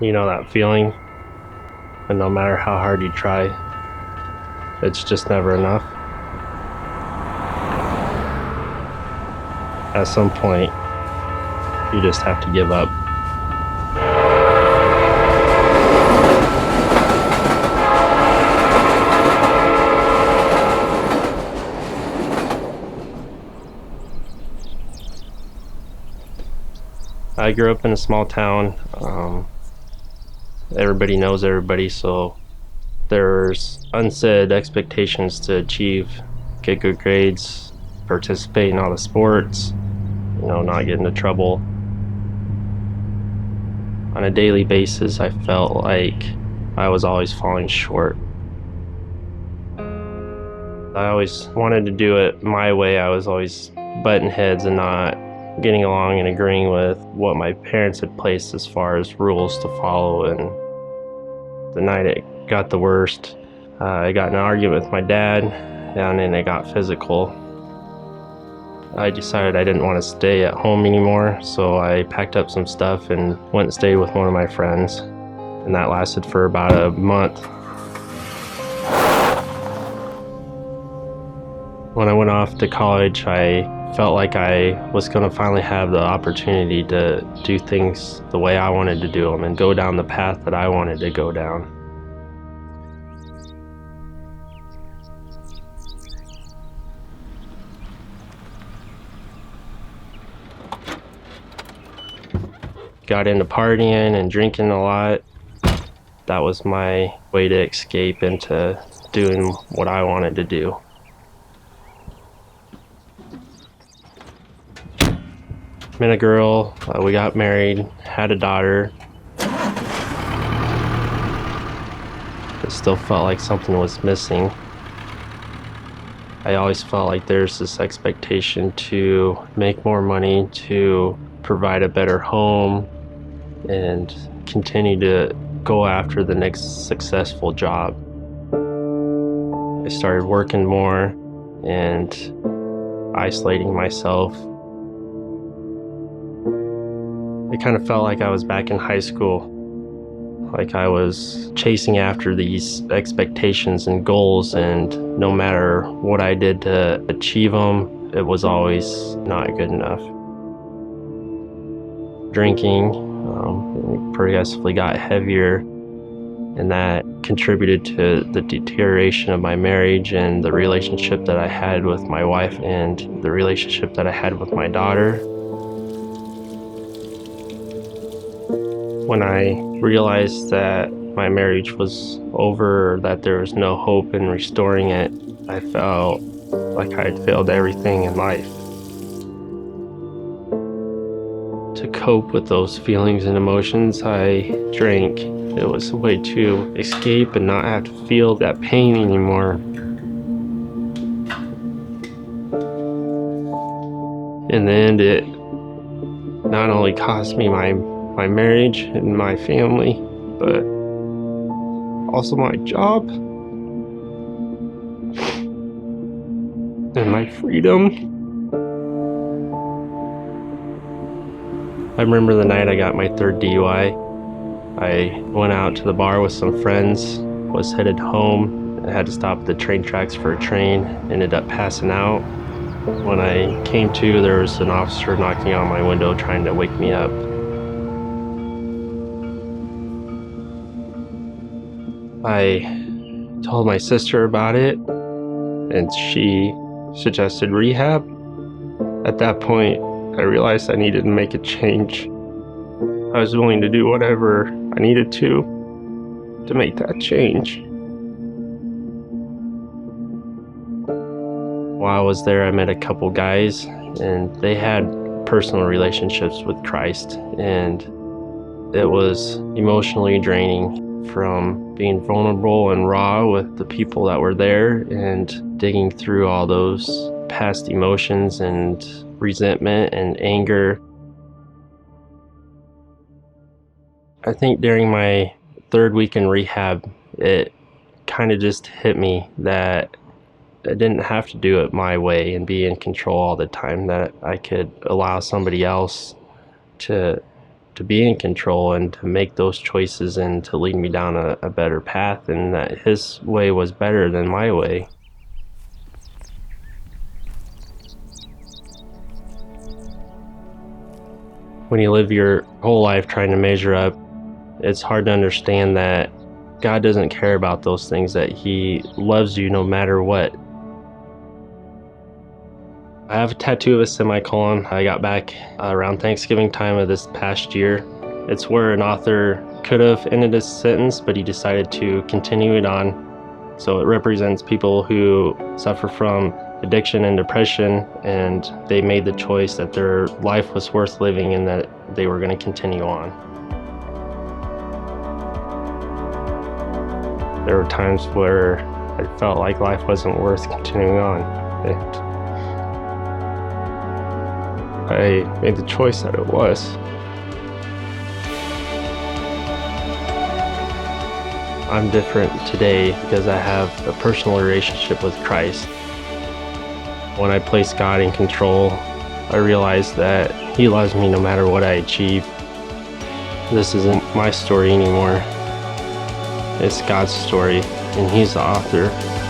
You know that feeling? And no matter how hard you try, it's just never enough. At some point, you just have to give up. I grew up in a small town. Everybody knows everybody, so there's unsaid expectations to achieve, get good grades, participate in all the sports, not get into trouble. On a daily basis, I felt like I was always falling short. I always wanted to do it my way. I was always butting heads and not getting along and agreeing with what my parents had placed as far as rules to follow. And the night it got the worst, I got in an argument with my dad, and then it got physical. I decided I didn't want to stay at home anymore, so I packed up some stuff and went and stayed with one of my friends. And that lasted for about a month. When I went off to college, I felt like I was going to finally have the opportunity to do things the way I wanted to do them and go down the path that I wanted to go down. Got into partying and drinking a lot. That was my way to escape into doing what I wanted to do. Met a girl, we got married, had a daughter. It still felt like something was missing. I always felt like there's this expectation to make more money, to provide a better home, and continue to go after the next successful job. I started working more and isolating myself. It kind of felt like I was back in high school, like I was chasing after these expectations and goals, and no matter what I did to achieve them, it was always not good enough. Drinking progressively got heavier, and that contributed to the deterioration of my marriage and the relationship that I had with my wife and the relationship that I had with my daughter. When I realized that my marriage was over, that there was no hope in restoring it, I felt like I had failed everything in life. To cope with those feelings and emotions, I drank. It was a way to escape and not have to feel that pain anymore. In the end, it not only cost me my marriage and my family, but also my job and my freedom. I remember the night I got my third DUI. I went out to the bar with some friends, was headed home. I had to stop at the train tracks for a train, ended up passing out. When I came to, there was an officer knocking on my window trying to wake me up. I told my sister about it, and she suggested rehab. At that point, I realized I needed to make a change. I was willing to do whatever I needed to make that change. While I was there, I met a couple guys, and they had personal relationships with Christ, and it was emotionally draining from being vulnerable and raw with the people that were there and digging through all those past emotions and resentment and anger. I think during my third week in rehab, it kind of just hit me that I didn't have to do it my way and be in control all the time, that I could allow somebody else to to be in control and to make those choices and to lead me down a better path, and that his way was better than my way. When you live your whole life trying to measure up, it's hard to understand that God doesn't care about those things, that He loves you no matter what. I have a tattoo of a semicolon I got back around Thanksgiving time of this past year. It's where an author could have ended his sentence, but he decided to continue it on. So it represents people who suffer from addiction and depression, and they made the choice that their life was worth living and that they were going to continue on. There were times where I felt like life wasn't worth continuing on. And I made the choice that it was. I'm different today because I have a personal relationship with Christ. When I place God in control, I realize that He loves me no matter what I achieve. This isn't my story anymore. It's God's story, and He's the author.